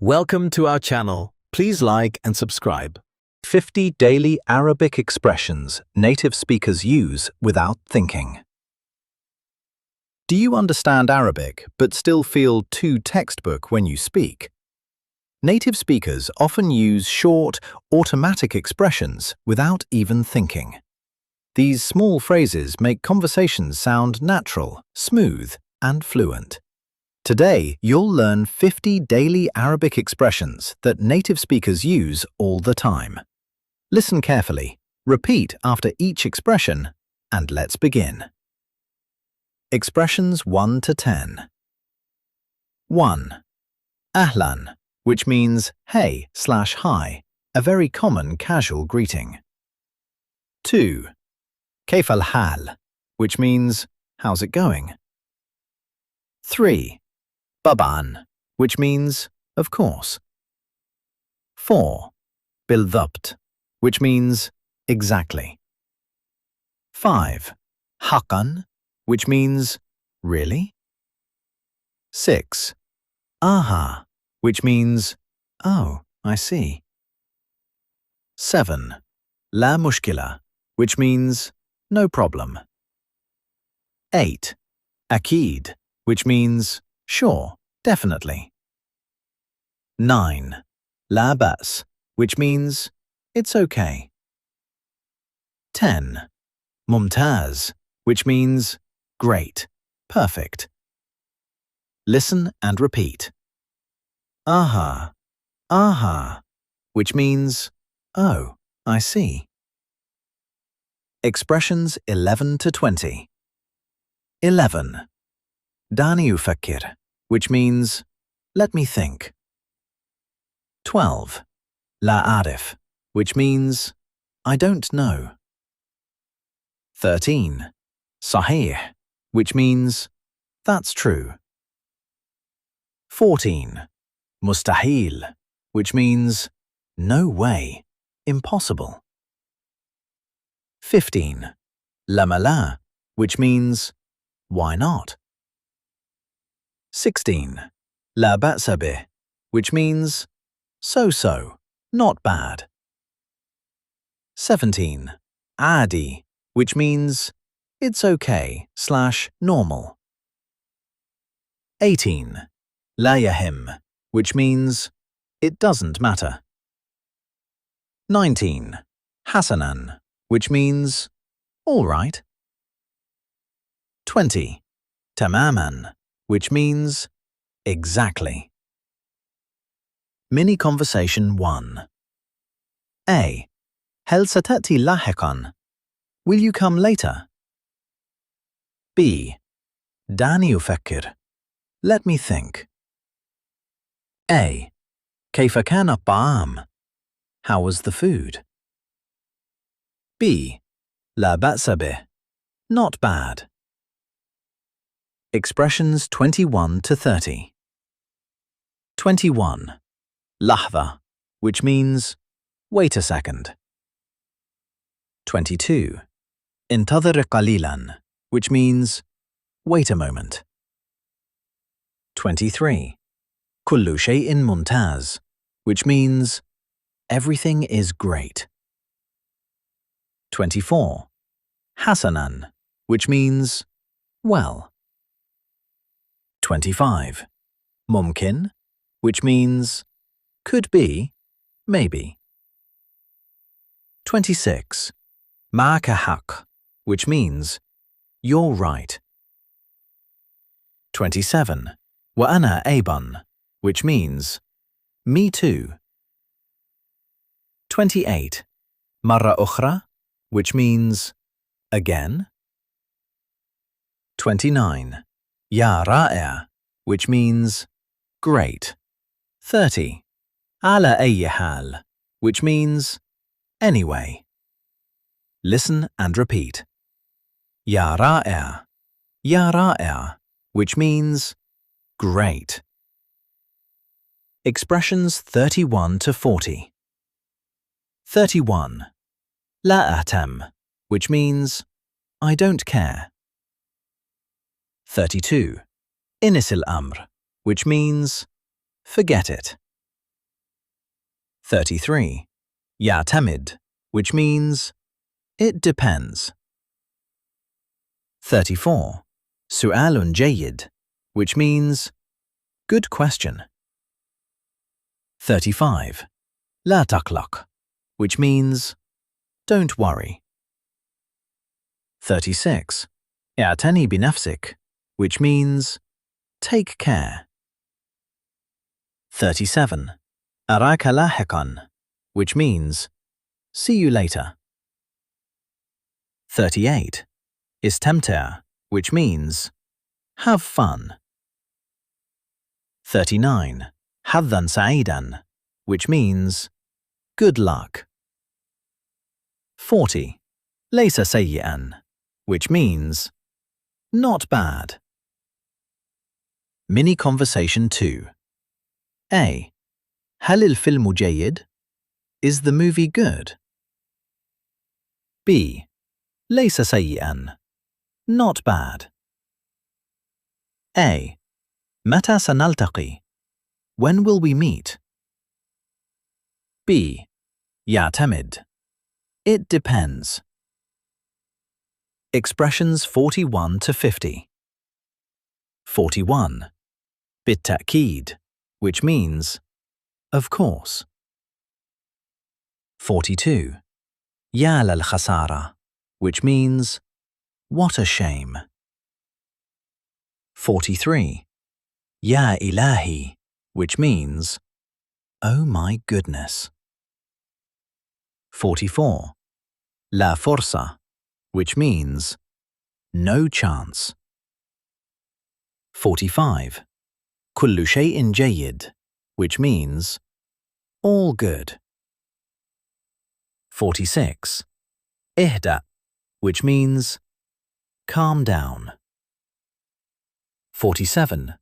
Welcome to our channel. Please like and subscribe. 50 daily Arabic expressions native speakers use without thinking. Do you understand Arabic but still feel too textbook when you speak? Native speakers often use short, automatic expressions without even thinking. These small phrases make conversations sound natural, smooth, and fluent. Today, you'll learn 50 daily Arabic expressions that native speakers use all the time. Listen carefully, repeat after each expression, and let's begin. Expressions 1 to 10. 1. Ahlan, which means hey/hi, a very common casual greeting. 2. Kayf al-hal, which means how's it going? 3. Baban, which means of course. 4. Bildabt, which means exactly. 5. Haqqan, which means really. 6. Aha, which means oh, I see. 7. La mushkila, which means no problem. 8. Akid, which means sure, definitely. 9. La bas, which means it's okay. 10. Mumtaz, which means great, perfect. Listen and repeat. Aha, aha, which means oh, I see. Expressions 11 to 20. 11. Dani ufakkir, which means let me think. 12. La arif, which means I don't know. 13. Sahih, which means that's true. 14. Mustahil, which means no way, impossible. 15. Lamala, which means why not? 16. La ba'sa bih, which means so-so, not bad. 17. Adi, which means it's okay/normal. 18. La yahim, which means it doesn't matter. 19. Hasanan, which means all right. 20. Tamaman, which means exactly. Mini conversation 1. A. هل ستأتي لاحقاً? Will you come later? B. دعني أفكر. Let me think. A. كيف كان الطعام? How was the food? B. لا بأس به. Not bad. Expressions 21 to 30. 21. Lahdha, which means wait a second. 22. انتظر قليلاً, which means wait a moment. 23. كل شيء ممتاز, which means everything is great. 24. حسناً, which means well. 25. ممكن, which means could be, maybe. 26. معك حق, which means you're right. 27. وأنا أيضاً, which means me too. 28. مرة أخرى, which means again. 29. يا رائع, which means great. 30. على أي حال, which means anyway. Listen and repeat. يا رائع, يا رائع, which means great. Expressions 31 to 40. 31. لا أهتم, which means I don't care. 32. إنس الأمر, which means forget it. 33. يعتمد, which means it depends. 34. سؤال جيد, which means good question. 35. لا تقلق, which means don't worry. 36. اعتني بنفسك, which means take care. 37. أراك لاحقاً, which means see you later. 38. استمتع, which means have fun. 39. حظاً سعيداً, which means good luck. 40. ليس سيئاً, which means not bad. Mini conversation 2. A. هل الفيلم جيد? Is the movie good? B. ليس سيئاً. Not bad. A. متى سنلتقي? When will we meet? B. يعتمد. It depends. Expressions 41 to 50. 41. بالتأكيد, which means of course. 42. يا للخسارة, which means what a shame. 43. يا إلهي, which means oh my goodness. 44. لا فرصة, which means no chance. 45. كل شيء جيد, which means all good. 46. اهدأ, which means calm down. 47.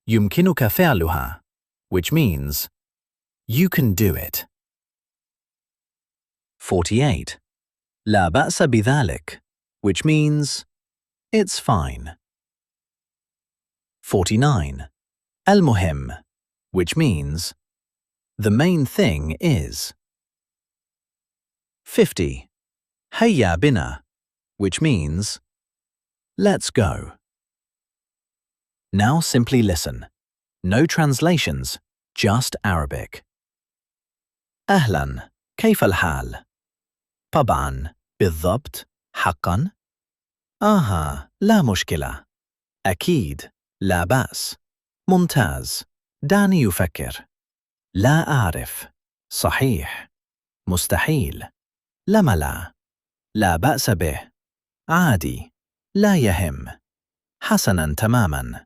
يمكنك فعلها, which means you can do it. 48. لا بأس بذلك, which means it's fine. 49. المهم, which means the main thing is. 50. هيا بنا, which means let's go. Now simply listen. No translations, just Arabic. أهلاً, كيف الحال? طبعاً, بالضبط, حقاً. لا مشكلة. أكيد, لا بأس. ممتاز. دعني يفكر. لا أعرف. صحيح. مستحيل. لم لا. لا بأس به. عادي. لا يهم. حسناً تماماً.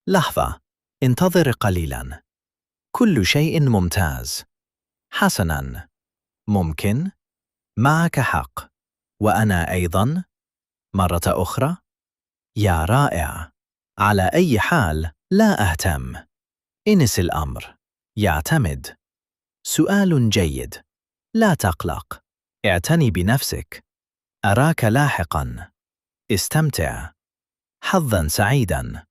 لحظة. انتظر قليلاً. كل شيء ممتاز. حسناً. ممكن. معك حق. وأنا أيضاً. مرة أخرى. يا رائع. على أي حال لا أهتم. انس الأمر. يعتمد. سؤال جيد. لا تقلق. اعتني بنفسك. أراك لاحقاً. استمتع. حظاً سعيداً.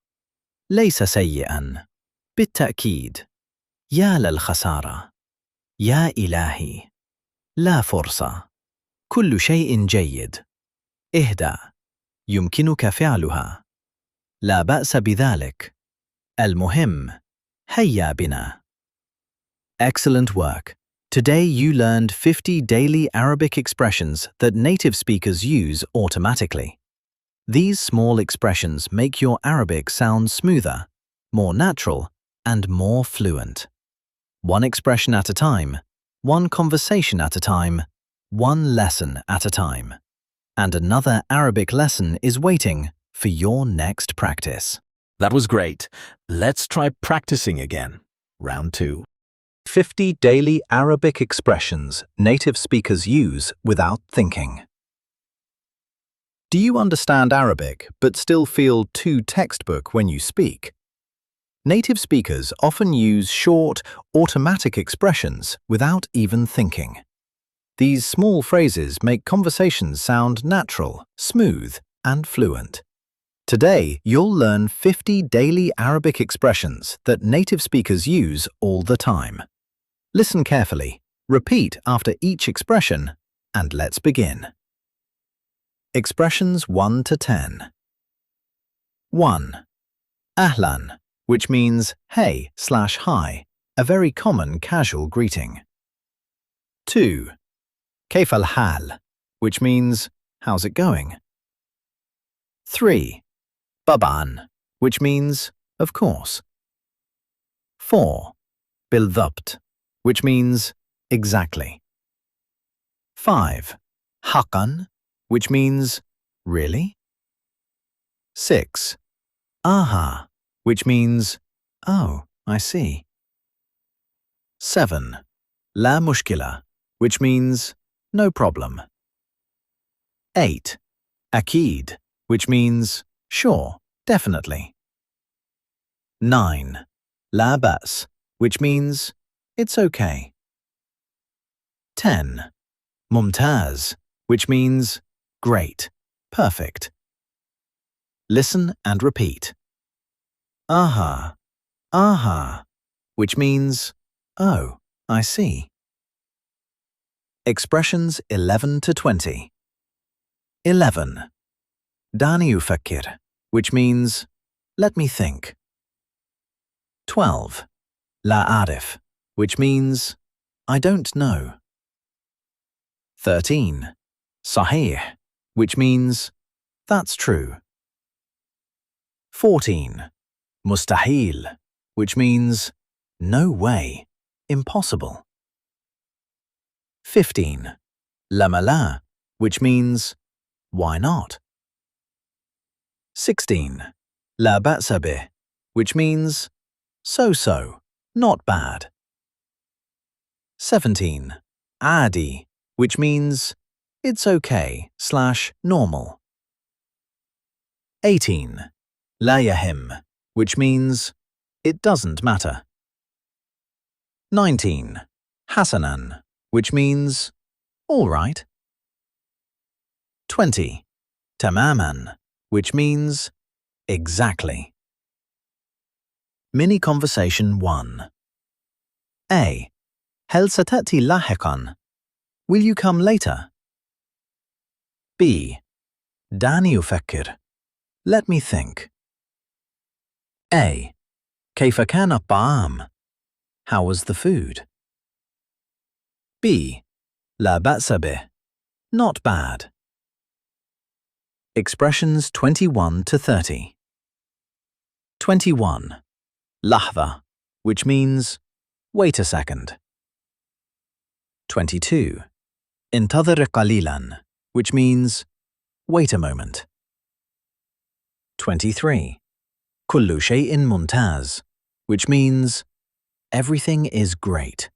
ليس سيئاً. بالتأكيد. يا للخسارة. يا إلهي. لا فرصة. كل شيء جيد. اهدأ. يمكنك فعلها. لا بأس بذلك. المهم. هيا بنا. Excellent work. Today you learned 50 daily Arabic expressions that native speakers use automatically. These small expressions make your Arabic sound smoother, more natural, and more fluent. One expression at a time, one conversation at a time, one lesson at a time. And another Arabic lesson is waiting for your next practice. That was great. Let's try practicing again. Round 2. 50 daily Arabic expressions native speakers use without thinking. Do you understand Arabic but still feel too textbook when you speak? Native speakers often use short, automatic expressions without even thinking. These small phrases make conversations sound natural, smooth, and fluent. Today, you'll learn 50 daily Arabic expressions that native speakers use all the time. Listen carefully Repeat after each expression, and let's begin. Expressions 1 to 10. 1. Ahlan, which means hey/hi, a very common casual greeting. 2. Kayf al-hal, which means how's it going? 3. Baban, which means of course. 4. Bildabt, which means exactly. 5. Haqqan, which means really. 6. Aha, which means oh, I see. 7. La mushkila, which means no problem. 8. Akid, which means sure, definitely. 9. La bas, which means it's okay. 10. Mumtaz, which means great, perfect. Listen and repeat. Aha, aha, which means oh, I see. Expressions 11 to 20. 11. Dani ufakkir, which means let me think. 12. La arif, which means I don't know. 13. Sahih, which means that's true. 14. Mustahil, which means no way, impossible. 15. Lamala, which means why not? 16. La ba'sa bih, which means so-so, not bad. 17. Adi, which means it's okay/normal. 18. La yahim, which means it doesn't matter. 19. Hasanan, which means all right. 20. Tamaman, which means exactly. Mini conversation 1. A. هل ستأتي لاحقاً? Will you come later? B. دعني أفكر. Let me think. A. كيف كان الطعام? How was the food? B. لا بأس به. Not bad. Expressions 21 to 30. 21. لحظة, which means wait a second. 22. انتظر قليلاً, which means wait a moment. 23. كل شيء ممتاز, which means everything is great.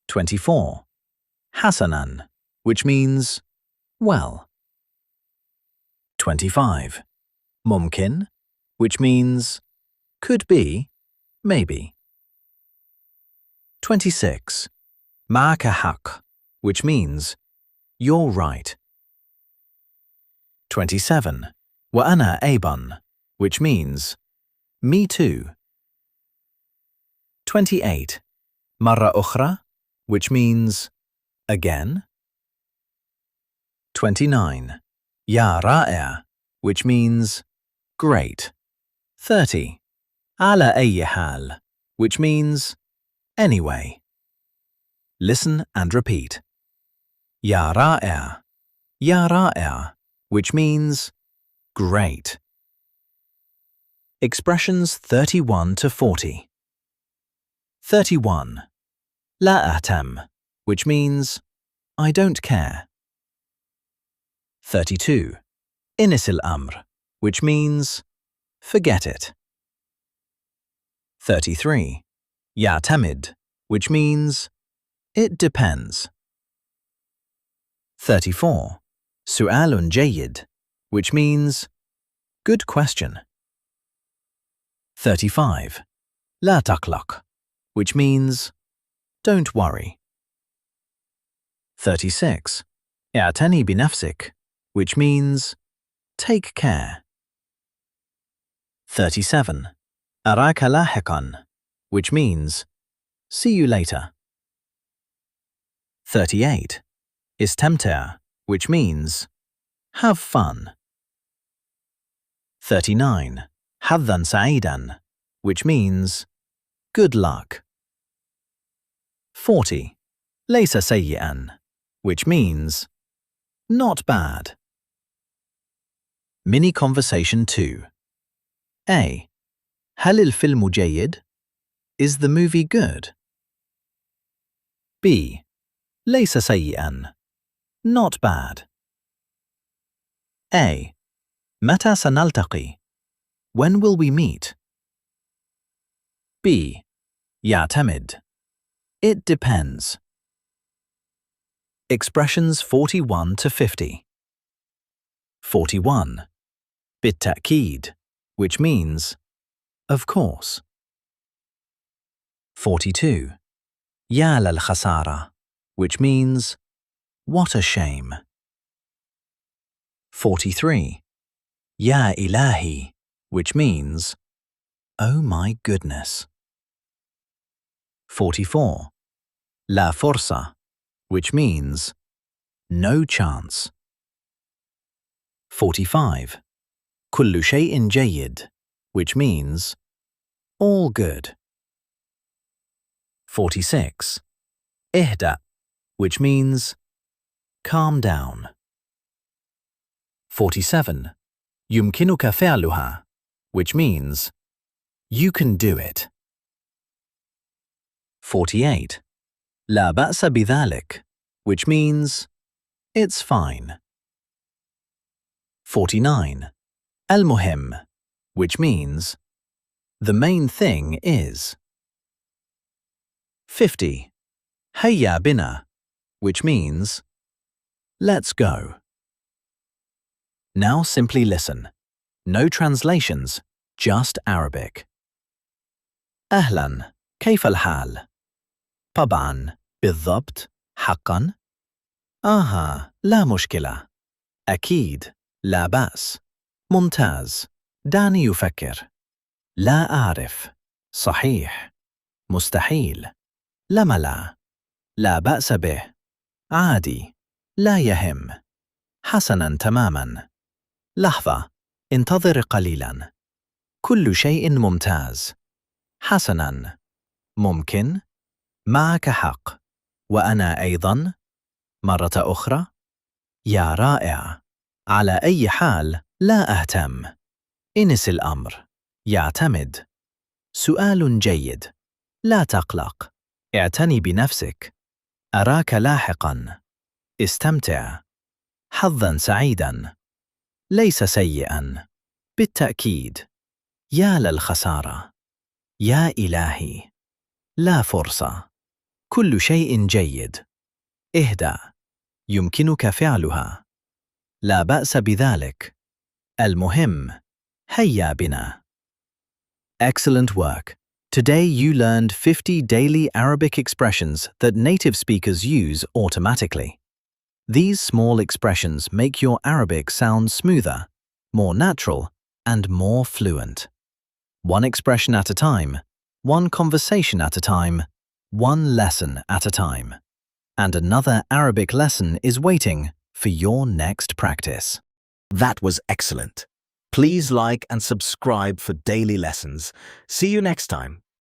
24. حسناً, which means well. 25. ممكن, which means could be, maybe. 26. معك حق, which means you're right. 27. وأنا أيضاً, which means me too. 28. مرة أخرى, which means again. 29. يا رائع, which means great. 30. على أي حال, which means anyway. Listen and repeat. يا رائع, يا رائع, which means great. Expressions 31 to 40. 31. لا أهتم, which means I don't care. 32. انس الأمر, which means forget it. 33. يعتمد, which means it depends. 34. سؤال جيد, which means good question. 35. لا تقلق, which means don't worry. 36. اعتني بنفسك, which means take care. 37. أراك لاحقاً, which means see you later. 38. استمتع, which means have fun. 39. حظاً سعيداً, which means good luck. 40. ليس سيئاً, which means not bad. Mini conversation 2. A. هل الفيلم جيد? Is the movie good? B. ليس سيئاً. Not bad. A. متى سنلتقي? When will we meet? B. يعتمد. It depends. Expressions 41 to 50. 41. بالتأكيد, which means of course. 42. يا للخسارة, which means what a shame. 43. يا إلهي, which means oh my goodness. 44. لا فرصة, which means no chance. 45. كل شيء جيد, which means all good. 46. اهدأ, which means calm down. 47. يمكنك فعلها, which means you can do it. 48. لا بأس بذلك, which means it's fine. 49. المهم, which means the main thing is. 50. هيا بنا, which means let's go. Now simply listen. No translations, just Arabic. أهلاً, كيف الحال? طبعاً, بالضبط, حقاً. آها, لا مشكلة. أكيد, لا بأس. ممتاز. دعني يفكر. لا أعرف. صحيح. مستحيل. لم لا. لا بأس به. عادي. لا يهم. حسناً تماماً. لحظة. انتظر قليلاً. كل شيء ممتاز. حسناً. ممكن. معك حق. وأنا أيضاً. مرة أخرى. يا رائع. على أي حال لا أهتم. انس الأمر. يعتمد. سؤال جيد. لا تقلق. اعتني بنفسك. أراك لاحقاً. استمتع. حظاً سعيداً. ليس سيئاً. بالتأكيد. يا للخسارة. يا إلهي. لا فرصة. كل شيء جيد. اهدأ. يمكنك فعلها. لا بأس بذلك. المهم. هيا بنا. Excellent work. Today you learned 50 daily Arabic expressions that native speakers use automatically. These small expressions make your Arabic sound smoother, more natural, and more fluent. One expression at a time, one conversation at a time, one lesson at a time. And another Arabic lesson is waiting for your next practice. That was excellent. Please like and subscribe for daily lessons. See you next time.